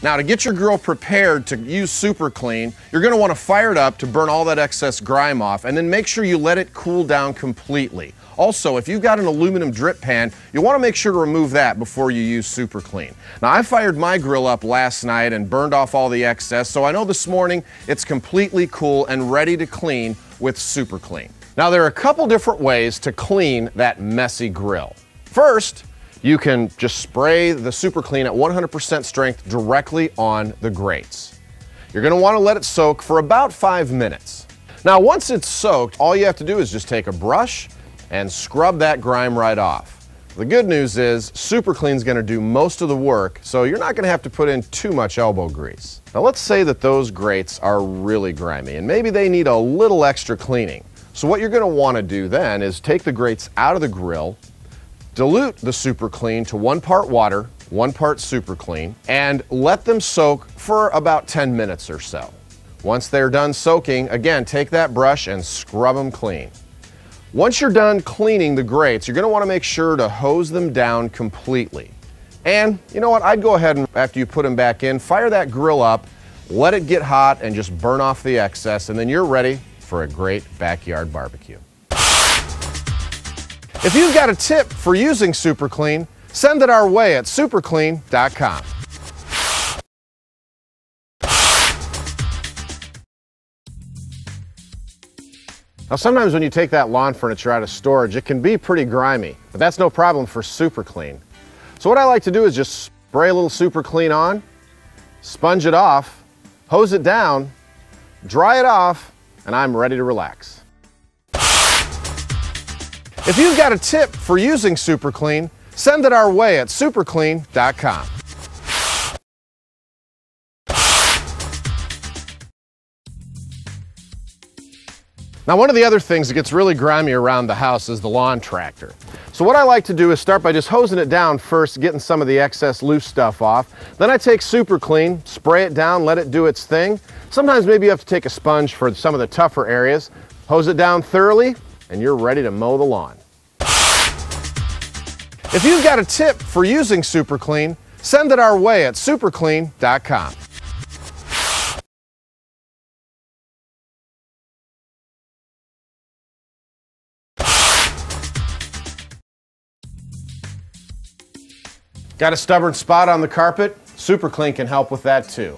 Now, to get your grill prepared to use Super Clean, you're going to want to fire it up to burn all that excess grime off, and then make sure you let it cool down completely. Also, if you've got an aluminum drip pan, you'll want to make sure to remove that before you use Super Clean. Now, I fired my grill up last night and burned off all the excess, so I know this morning it's completely cool and ready to clean with Super Clean. Now, there are a couple different ways to clean that messy grill. First, you can just spray the Super Clean at 100% strength directly on the grates. You're going to want to let it soak for about 5 minutes. Now, once it's soaked, all you have to do is just take a brush and scrub that grime right off. The good news is Super Clean's going to do most of the work, so you're not going to have to put in too much elbow grease. Now, let's say that those grates are really grimy and maybe they need a little extra cleaning. So what you're going to want to do then is take the grates out of the grill, dilute the Super Clean to 1 part water, 1 part Super Clean, and let them soak for about 10 minutes or so. Once they're done soaking, again, take that brush and scrub them clean. Once you're done cleaning the grates, you're going to want to make sure to hose them down completely. And you know what, I'd go ahead and after you put them back in, fire that grill up, let it get hot and just burn off the excess, and then you're ready for a great backyard barbecue. If you've got a tip for using Super Clean, send it our way at superclean.com. Now, sometimes when you take that lawn furniture out of storage, it can be pretty grimy, but that's no problem for Super Clean. So what I like to do is just spray a little Super Clean on, sponge it off, hose it down, dry it off, and I'm ready to relax. If you've got a tip for using Super Clean, send it our way at superclean.com. Now, one of the other things that gets really grimy around the house is the lawn tractor. So what I like to do is start by just hosing it down first, getting some of the excess loose stuff off. Then I take Super Clean, spray it down, let it do its thing. Sometimes maybe you have to take a sponge for some of the tougher areas. Hose it down thoroughly, and you're ready to mow the lawn. If you've got a tip for using Super Clean, send it our way at superclean.com. Got a stubborn spot on the carpet? Super Clean can help with that too.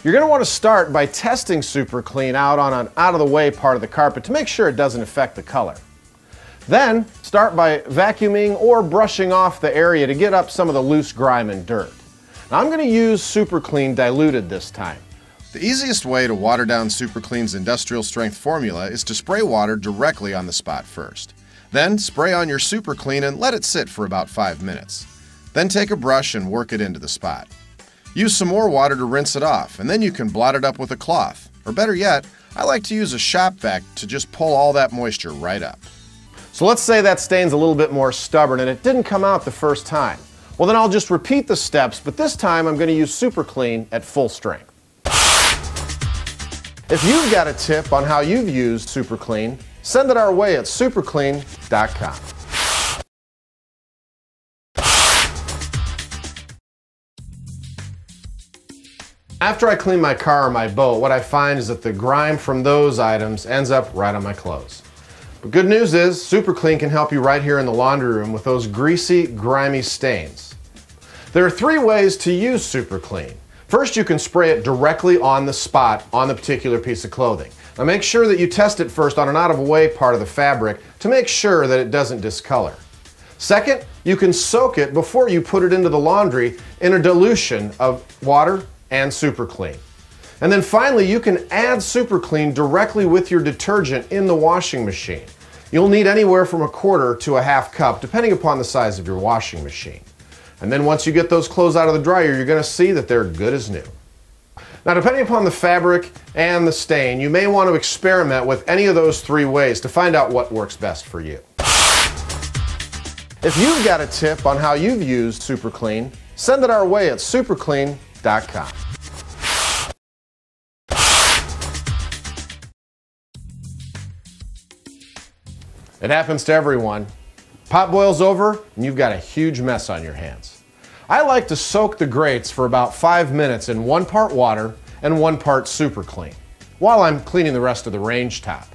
You're going to want to start by testing Super Clean out on an out-of-the-way part of the carpet to make sure it doesn't affect the color. Then, start by vacuuming or brushing off the area to get up some of the loose grime and dirt. Now, I'm going to use Super Clean diluted this time. The easiest way to water down Super Clean's industrial strength formula is to spray water directly on the spot first. Then, spray on your Super Clean and let it sit for about 5 minutes. Then take a brush and work it into the spot. Use some more water to rinse it off, and then you can blot it up with a cloth. Or better yet, I like to use a shop vac to just pull all that moisture right up. So let's say that stain's a little bit more stubborn and it didn't come out the first time. Well, then I'll just repeat the steps, but this time I'm going to use Super Clean at full strength. If you've got a tip on how you've used Super Clean, send it our way at superclean.com. After I clean my car or my boat, what I find is that the grime from those items ends up right on my clothes. But good news is, Super Clean can help you right here in the laundry room with those greasy, grimy stains. There are 3 ways to use Super Clean. First, you can spray it directly on the spot on the particular piece of clothing. Now make sure that you test it first on an out-of-the-way part of the fabric to make sure that it doesn't discolor. Second, you can soak it before you put it into the laundry in a dilution of water and Super Clean. And then finally, you can add Super Clean directly with your detergent in the washing machine. You'll need anywhere from 1/4 to 1/2 cup, depending upon the size of your washing machine. And then once you get those clothes out of the dryer, you're going to see that they're good as new. Now, depending upon the fabric and the stain, you may want to experiment with any of those 3 ways to find out what works best for you. If you've got a tip on how you've used Super Clean, send it our way at superclean.com. It happens to everyone. Pot boils over and you've got a huge mess on your hands. I like to soak the grates for about 5 minutes in 1 part water and 1 part super clean while I'm cleaning the rest of the range top.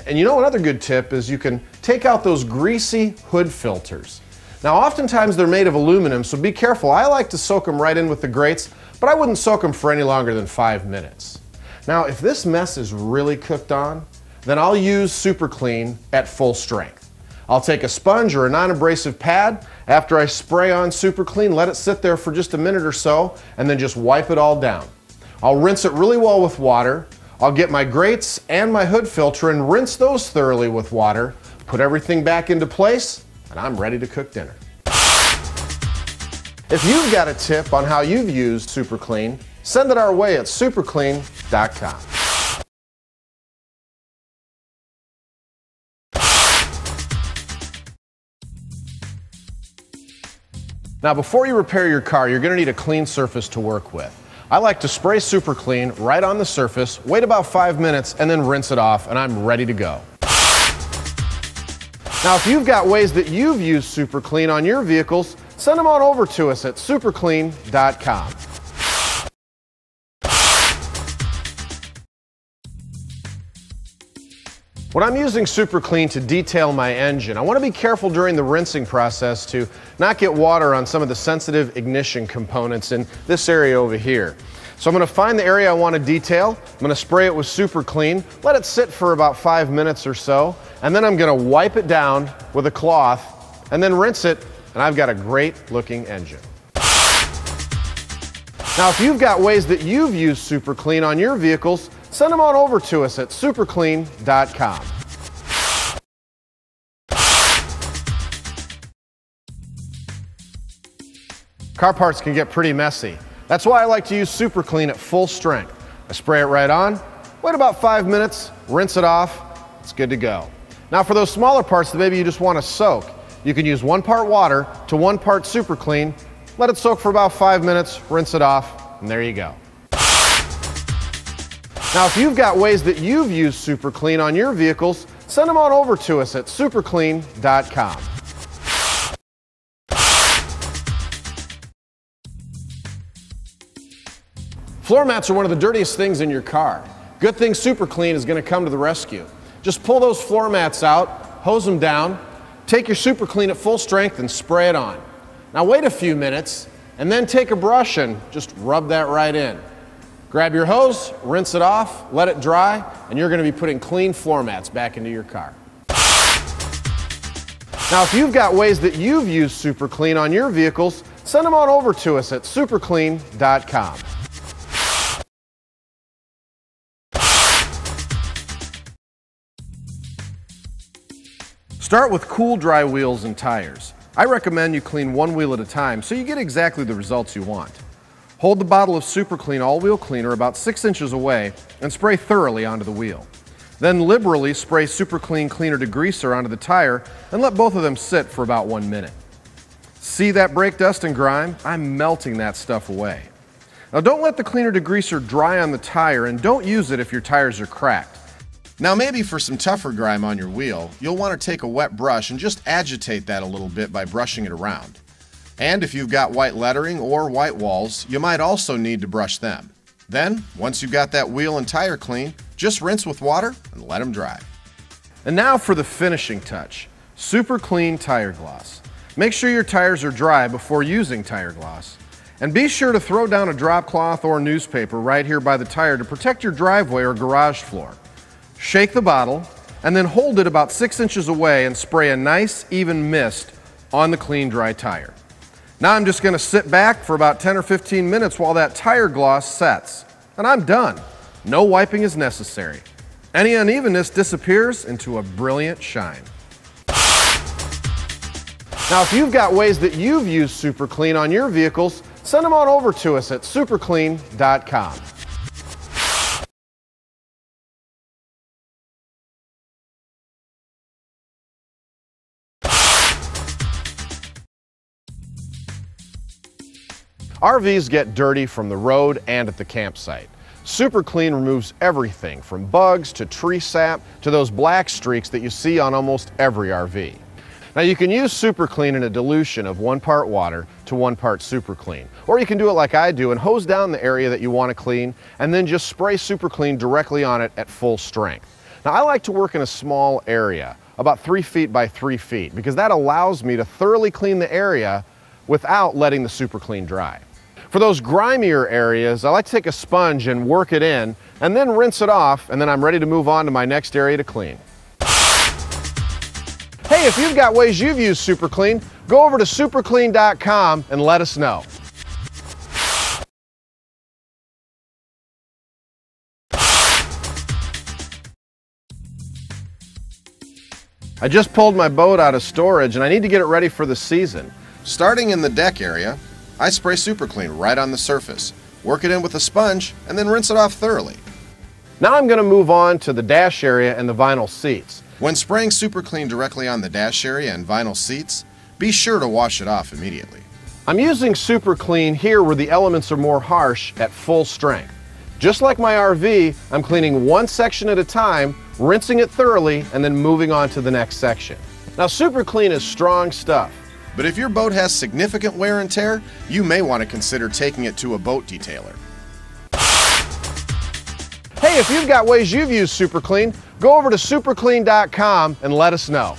And you know, another good tip is you can take out those greasy hood filters. Now oftentimes they're made of aluminum, so be careful. I like to soak them right in with the grates, but I wouldn't soak them for any longer than 5 minutes. Now if this mess is really cooked on, then I'll use Super Clean at full strength. I'll take a sponge or a non-abrasive pad. After I spray on Super Clean, let it sit there for just a minute or so, and then just wipe it all down. I'll rinse it really well with water. I'll get my grates and my hood filter and rinse those thoroughly with water, put everything back into place, and I'm ready to cook dinner. If you've got a tip on how you've used Super Clean, send it our way at superclean.com. Now before you repair your car, you're going to need a clean surface to work with. I like to spray Super Clean right on the surface, wait about 5 minutes, and then rinse it off, and I'm ready to go. Now if you've got ways that you've used Super Clean on your vehicles, send them on over to us at superclean.com. When I'm using Super Clean to detail my engine, I want to be careful during the rinsing process to not get water on some of the sensitive ignition components in this area over here. So I'm going to find the area I want to detail, I'm going to spray it with Super Clean, let it sit for about 5 minutes or so, and then I'm going to wipe it down with a cloth and then rinse it, and I've got a great looking engine. Now if you've got ways that you've used Super Clean on your vehicles, send them on over to us at superclean.com. Car parts can get pretty messy. That's why I like to use Super Clean at full strength. I spray it right on, wait about 5 minutes, rinse it off, it's good to go. Now for those smaller parts that maybe you just want to soak, you can use 1 part water to 1 part Super Clean, let it soak for about 5 minutes, rinse it off, and there you go. Now if you've got ways that you've used Super Clean on your vehicles, send them on over to us at superclean.com. Floor mats are one of the dirtiest things in your car. Good thing Super Clean is going to come to the rescue. Just pull those floor mats out, hose them down, take your Super Clean at full strength and spray it on. Now wait a few minutes and then take a brush and just rub that right in. Grab your hose, rinse it off, let it dry, and you're going to be putting clean floor mats back into your car. Now if you've got ways that you've used Super Clean on your vehicles, send them on over to us at superclean.com. Start with cool, dry wheels and tires. I recommend you clean 1 wheel at a time so you get exactly the results you want. Hold the bottle of Super Clean all-wheel cleaner about 6 inches away and spray thoroughly onto the wheel. Then liberally spray Super Clean cleaner degreaser onto the tire and let both of them sit for about 1 minute. See that brake dust and grime? I'm melting that stuff away. Now don't let the cleaner degreaser dry on the tire and don't use it if your tires are cracked. Now maybe for some tougher grime on your wheel, you'll want to take a wet brush and just agitate that a little bit by brushing it around. And if you've got white lettering or white walls, you might also need to brush them. Then, once you've got that wheel and tire clean, just rinse with water and let them dry. And now for the finishing touch, Super Clean tire gloss. Make sure your tires are dry before using tire gloss. And be sure to throw down a drop cloth or newspaper right here by the tire to protect your driveway or garage floor. Shake the bottle and then hold it about 6 inches away and spray a nice even mist on the clean dry tire. Now I'm just going to sit back for about 10 or 15 minutes while that tire gloss sets. And I'm done. No wiping is necessary. Any unevenness disappears into a brilliant shine. Now if you've got ways that you've used Super Clean on your vehicles, send them on over to us at superclean.com. RVs get dirty from the road and at the campsite. Super Clean removes everything from bugs to tree sap to those black streaks that you see on almost every RV. Now you can use Super Clean in a dilution of 1 part water to 1 part Super Clean. Or you can do it like I do and hose down the area that you want to clean and then just spray Super Clean directly on it at full strength. Now I like to work in a small area, about 3 feet by 3 feet, because that allows me to thoroughly clean the area without letting the Super Clean dry. For those grimier areas, I like to take a sponge and work it in and then rinse it off, and then I'm ready to move on to my next area to clean. Hey, if you've got ways you've used Super Clean, go over to superclean.com and let us know. I just pulled my boat out of storage and I need to get it ready for the season. Starting in the deck area, I spray Super Clean right on the surface, work it in with a sponge, and then rinse it off thoroughly. Now I'm going to move on to the dash area and the vinyl seats. When spraying Super Clean directly on the dash area and vinyl seats, be sure to wash it off immediately. I'm using Super Clean here where the elements are more harsh at full strength. Just like my RV, I'm cleaning one section at a time, rinsing it thoroughly, and then moving on to the next section. Now Super Clean is strong stuff. But if your boat has significant wear and tear, you may want to consider taking it to a boat detailer. Hey, if you've got ways you've used Super Clean, go over to superclean.com and let us know.